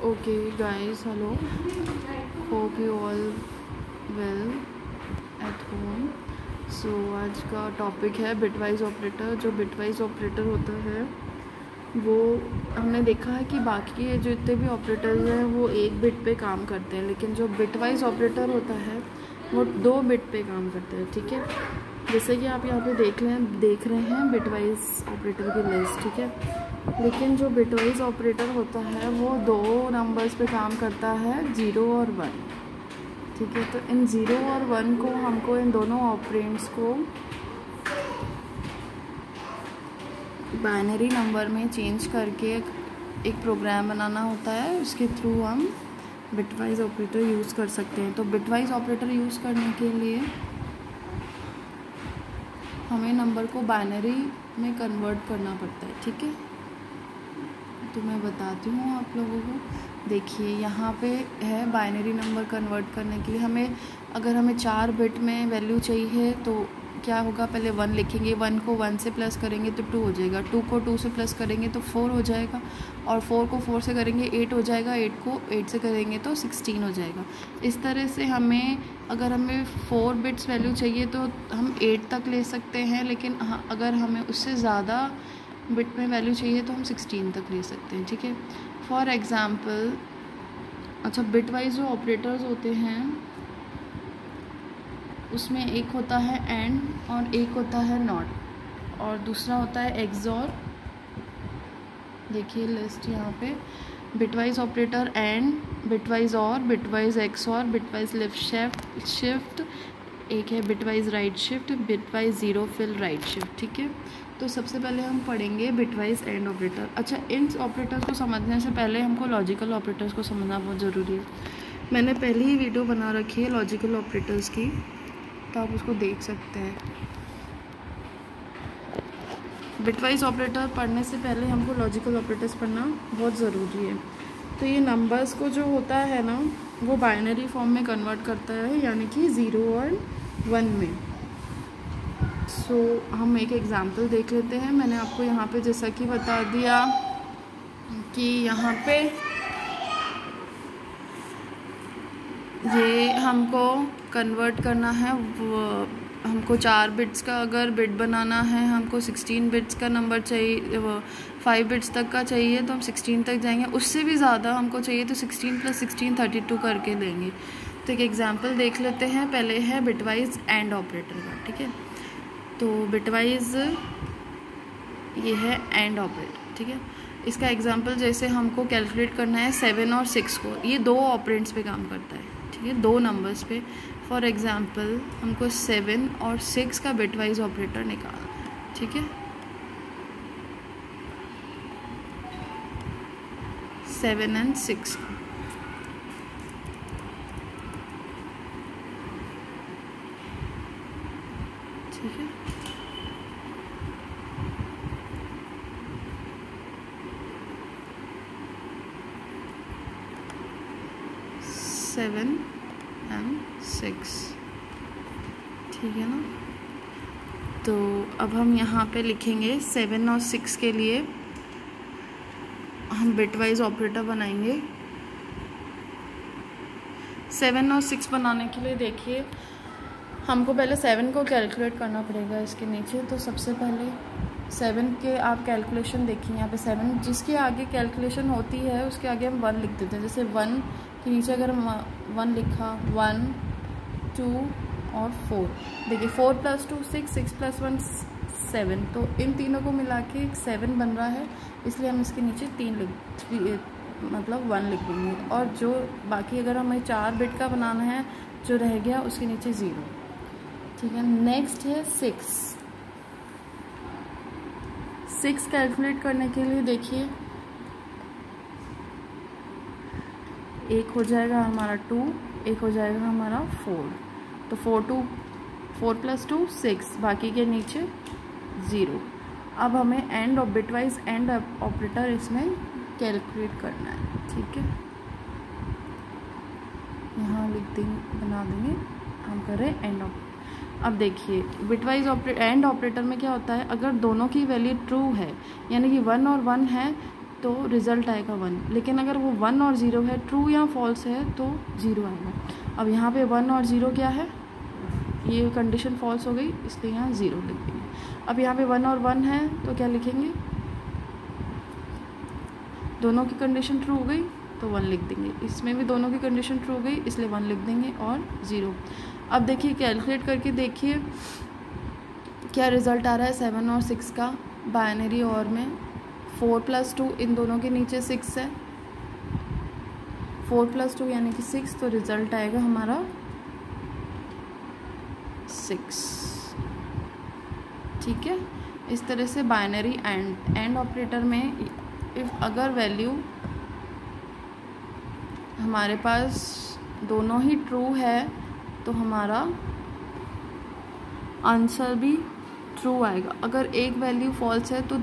Okay guys, hello. Hope you all well at home. So आज का topic है bitwise operator. जो bitwise operator होता है वो हमने देखा है कि बाकी जो इतने भी ऑपरेटर्स हैं वो एक बिट पे काम करते हैं, लेकिन जो बिटवाइज ऑपरेटर होता है वो 2 बिट पे काम करते हैं। ठीक है, जैसे कि आप यहाँ पे देख रहे हैं बिटवाइज ऑपरेटर की लिस्ट। ठीक है, लेकिन जो बिटवाइज ऑपरेटर होता है वो 2 नंबर्स पे काम करता है, 0 और 1। ठीक है, तो इन 0 और 1 को हमको इन दोनों ऑपरेंड्स को बाइनरी नंबर में चेंज करके एक प्रोग्राम बनाना होता है। उसके थ्रू हम बिटवाइज ऑपरेटर यूज़ कर सकते हैं। तो बिटवाइज ऑपरेटर यूज़ करने के लिए हमें नंबर को बाइनरी में कन्वर्ट करना पड़ता है। ठीक है, तो मैं बताती हूँ आप लोगों को। देखिए यहाँ पे है बाइनरी नंबर कन्वर्ट करने के लिए अगर हमें 4 बिट में वैल्यू चाहिए तो क्या होगा, पहले 1 लिखेंगे, 1 को 1 से प्लस करेंगे तो 2 हो जाएगा, 2 को 2 से प्लस करेंगे तो 4 हो जाएगा, और 4 को 4 से करेंगे 8 हो जाएगा, 8 को 8 से करेंगे तो 16 हो जाएगा। इस तरह से अगर हमें 4 बिट्स वैल्यू चाहिए तो हम 8 तक ले सकते हैं, लेकिन अगर हमें उससे ज़्यादा बिट में वैल्यू चाहिए तो हम 16 तक ले सकते हैं। ठीक है, फॉर एग्ज़ाम्पल अच्छा बिटवाइज जो ऑपरेटर्स होते हैं उसमें एक होता है एंड और एक होता है नॉट और दूसरा होता है एक्सॉर। देखिए लिस्ट यहाँ पे, bitwise operator and, bitwise or, bitwise XOR, bitwise left shift, एक है bitwise right shift, bitwise zero fill right shift. ठीक है, तो सबसे पहले हम पढ़ेंगे बिटवाइज एंड ऑपरेटर। अच्छा, इन ऑपरेटर्स को समझने से पहले हमको लॉजिकल ऑपरेटर्स को समझना बहुत ज़रूरी है। मैंने पहले ही वीडियो बना रखी है लॉजिकल ऑपरेटर्स की, तो आप उसको देख सकते हैं। बिटवाइज ऑपरेटर पढ़ने से पहले हमको लॉजिकल ऑपरेटर्स पढ़ना बहुत ज़रूरी है। तो ये नंबर्स को जो होता है ना वो बाइनरी फॉर्म में कन्वर्ट करता है, यानी कि 0 और 1 में। सो हम एक एग्ज़ाम्पल देख लेते हैं। मैंने आपको यहाँ पे जैसा कि बता दिया कि यहाँ पे ये हमको कन्वर्ट करना है, हमको 4 बिट्स का अगर बिट बनाना है, हमको 16 बिट्स का नंबर चाहिए, 5 बिट्स तक का चाहिए तो हम 16 तक जाएंगे। उससे भी ज़्यादा हमको चाहिए तो 16 + 16 32 करके लेंगे। तो एक एग्ज़ाम्पल देख लेते हैं। पहले है बिटवाइज एंड ऑपरेटर का। ठीक है, तो बिटवाइज ये है एंड ऑपरेटर। ठीक है, इसका एग्जांपल जैसे हमको कैलकुलेट करना है 7 और 6 को, ये 2 ऑपरेंड्स पे काम करता है। ठीक है, 2 नंबर्स पे। फॉर एग्जांपल हमको 7 और 6 का बिटवाइज ऑपरेटर निकालना है। ठीक है, 7 और 6 का। ठीक है, सेवन एंड 6। ठीक है ना, तो अब हम यहाँ पे लिखेंगे 7 और 6 के लिए हम बिटवाइज ऑपरेटर बनाएंगे। 7 और 6 बनाने के लिए देखिए हमको पहले 7 को कैलकुलेट करना पड़ेगा इसके नीचे। तो सबसे पहले 7 के आप कैलकुलेशन देखिए, यहाँ पे 7 जिसके आगे कैलकुलेशन होती है उसके आगे हम 1 लिख देते हैं। जैसे 1 के नीचे अगर हम 1 लिखा, 1 2 और 4। देखिए 4 + 2 6, 6 + 1 7, तो इन तीनों को मिला के एक 7 बन रहा है, इसलिए हम इसके नीचे 1 लिख देंगे। और जो बाकी अगर हमें 4 बिट का बनाना है जो रह गया उसके नीचे 0। ठीक है, नेक्स्ट है 6 कैलकुलेट करने के लिए देखिए एक हो जाएगा हमारा 2, एक हो जाएगा हमारा 4। तो 4 + 2 6, बाकी के नीचे 0। अब हमें एंड और बिटवाइज एंड ऑपरेटर इसमें कैलकुलेट करना है। ठीक है, यहाँ बना देंगे, हम कर रहे हैं एंड ऑपरेटर। अब देखिए बिटवाइज एंड ऑपरेटर में क्या होता है, अगर दोनों की वैल्यू ट्रू है यानी कि 1 और 1 है तो रिज़ल्ट आएगा 1। लेकिन अगर वो 1 और 0 है, ट्रू या फॉल्स है, तो 0 आएगा। अब यहाँ पे 1 और 0 क्या है, ये कंडीशन फॉल्स हो गई, इसलिए यहाँ 0 लिख देंगे। अब यहाँ पे 1 और 1 है तो क्या लिखेंगे, दोनों की कंडीशन ट्रू हो गई तो 1 लिख देंगे। इसमें भी दोनों की कंडीशन ट्रू हो गई, इसलिए 1 लिख देंगे और 0। अब देखिए कैलकुलेट करके देखिए क्या रिज़ल्ट आ रहा है 7 और 6 का बाइनरी और में। 4 + 2, इन दोनों के नीचे 6 है, 4 + 2 यानी कि 6, तो रिज़ल्ट आएगा हमारा 6। ठीक है, इस तरह से बाइनरी एंड ऑपरेटर में अगर वैल्यू हमारे पास दोनों ही ट्रू है तो हमारा आंसर भी ट्रू आएगा। अगर एक वैल्यू फॉल्स है तो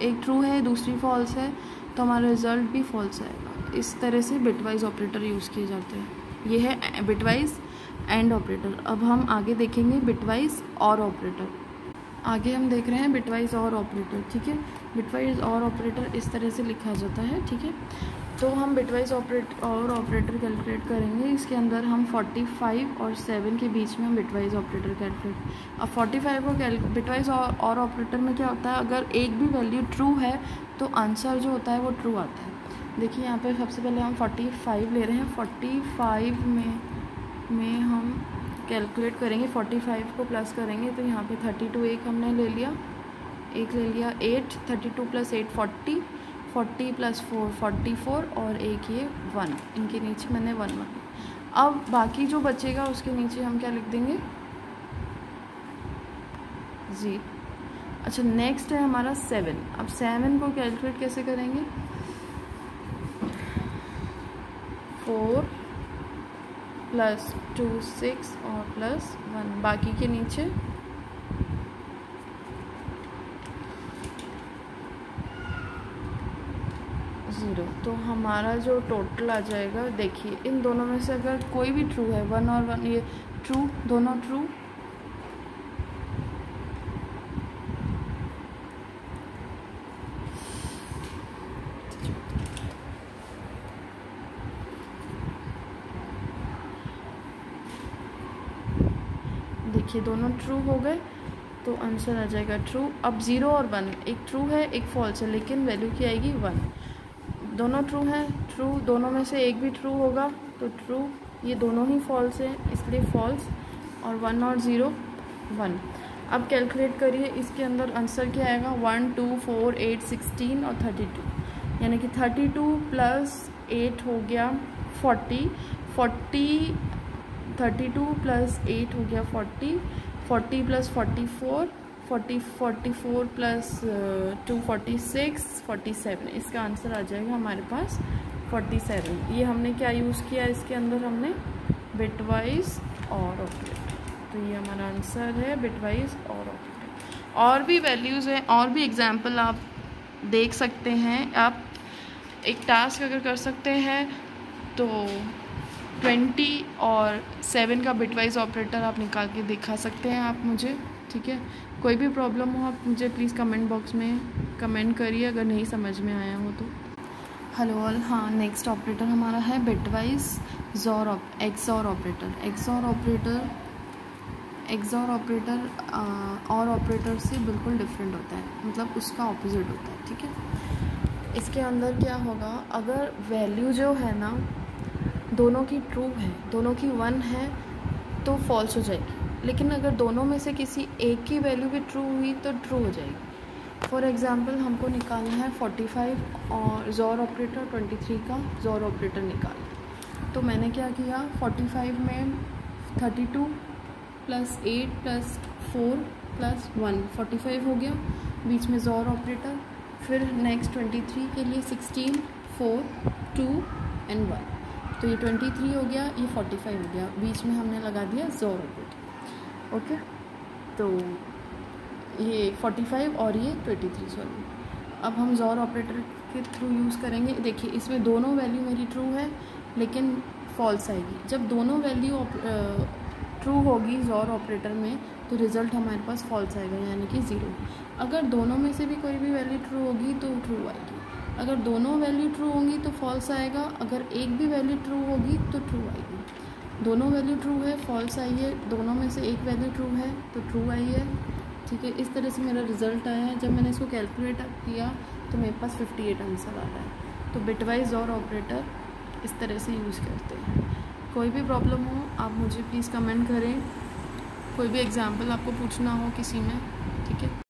एक ट्रू है, दूसरी फॉल्स है, तो हमारा रिजल्ट भी फॉल्स आएगा। इस तरह से बिटवाइज ऑपरेटर यूज़ किए जाते हैं। ये है बिटवाइज एंड ऑपरेटर। अब हम आगे देखेंगे बिटवाइज और ऑपरेटर। आगे हम देख रहे हैं बिटवाइज और ऑपरेटर। ठीक है, बिटवाइज और ऑपरेटर इस तरह से लिखा जाता है। ठीक है, तो हम बिटवाइज और ऑपरेटर कैलकुलेट करेंगे। इसके अंदर हम 45 और 7 के बीच में हम बिटवाइज ऑपरेटर कैलकुलेट। अब 45 को बिटवाइज और ऑपरेटर में क्या होता है, अगर एक भी वैल्यू ट्रू है तो आंसर जो होता है वो ट्रू आता है। देखिए यहाँ पे सबसे पहले हम 45 ले रहे हैं। 45 में हम कैलकुलेट करेंगे, 45 को प्लस करेंगे तो यहाँ पे 32 एक हमने ले लिया, 8, 32 + 8 40, 40 + 4 44 और एक ये 1, इनके नीचे मैंने 1 माना। अब बाकी जो बचेगा उसके नीचे हम क्या लिख देंगे, 0। अच्छा, नेक्स्ट है हमारा 7। अब 7 को कैलकुलेट कैसे करेंगे, 4 + 2 6 और +1, बाकी के नीचे 0। तो हमारा जो टोटल आ जाएगा, देखिए इन दोनों में से अगर कोई भी ट्रू है, 1 और 1 ये ट्रू, दोनों ट्रू, देखिए दोनों ट्रू हो गए तो आंसर आ जाएगा ट्रू। अब 0 और 1, एक ट्रू है एक फॉल्स है, लेकिन वैल्यू क्या आएगी 1। दोनों ट्रू हैं, ट्रू, दोनों में से एक भी ट्रू होगा तो ट्रू, ये दोनों ही फॉल्स हैं इसलिए फॉल्स, और 1 और 0 1। अब कैलकुलेट करिए, इसके अंदर आंसर क्या आएगा, 1 2 4 8 16 और 32, यानी कि 32 + 8 हो गया 40, 32 + 8 हो गया 40, 40 + 44 44 + 2 46 47। इसका आंसर आ जाएगा हमारे पास 47। ये हमने क्या यूज़ किया, इसके अंदर हमने बिटवाइज और ऑपरेटर, तो ये हमारा आंसर है बिटवाइज और ऑपरेटर। और भी वैल्यूज़ हैं, और भी एग्जाम्पल आप देख सकते हैं। आप एक टास्क अगर कर सकते हैं तो 20 और 7 का बिटवाइज ऑपरेटर आप निकाल के दिखा सकते हैं आप मुझे। ठीक है, कोई भी प्रॉब्लम हो आप मुझे प्लीज़ कमेंट बॉक्स में कमेंट करिए अगर नहीं समझ में आया हो तो। हेलो ऑल, हाँ, नेक्स्ट ऑपरेटर हमारा है bitwise XOR operator. XOR operator और ऑपरेटर से बिल्कुल डिफरेंट होता है, मतलब उसका ऑपोजिट होता है। ठीक है, इसके अंदर क्या होगा, अगर वैल्यू जो है ना दोनों की ट्रू है, दोनों की 1 है तो फॉल्स हो जाएगी, लेकिन अगर दोनों में से किसी एक की वैल्यू भी ट्रू हुई तो ट्रू हो जाएगी। फॉर एग्ज़ाम्पल हमको निकालना है 45 और ज़ोर ऑपरेटर 23 का ज़ोर ऑपरेटर निकाल। तो मैंने क्या किया, 45 में 32 + 8 + 4 + 1 45 हो गया, बीच में ज़ोर ऑपरेटर। फिर नेक्स्ट 23 के लिए 16 4 2 और 1, तो ये 23 हो गया, ये 45 हो गया, बीच में हमने लगा दिया ज़ोर ऑपरेटर। ओके, तो ये 45 और ये 23, सॉरी। अब हम ज़ोर ऑपरेटर के थ्रू यूज़ करेंगे। देखिए इसमें दोनों वैल्यू मेरी ट्रू है लेकिन फॉल्स आएगी। जब दोनों वैल्यू ट्रू होगी ज़ोर ऑपरेटर में तो रिज़ल्ट हमारे पास फॉल्स आएगा, यानी कि 0। अगर दोनों में से भी कोई भी वैल्यू ट्रू होगी तो ट्रू आएगी, अगर दोनों वैल्यू ट्रू होंगी तो फॉल्स आएगा, अगर एक भी वैल्यू ट्रू होगी तो ट्रू आएगी। दोनों वैल्यू ट्रू है, फॉल्स आई है, दोनों में से एक वैल्यू ट्रू है तो ट्रू आई है। ठीक है, इस तरह से मेरा रिज़ल्ट आया है। जब मैंने इसको कैलकुलेट किया तो मेरे पास 58 आंसर आ रहा है। तो बिटवाइज और ऑपरेटर इस तरह से यूज़ करते हैं। कोई भी प्रॉब्लम हो आप मुझे प्लीज़ कमेंट करें, कोई भी एग्जाम्पल आपको पूछना हो किसी में, ठीक है।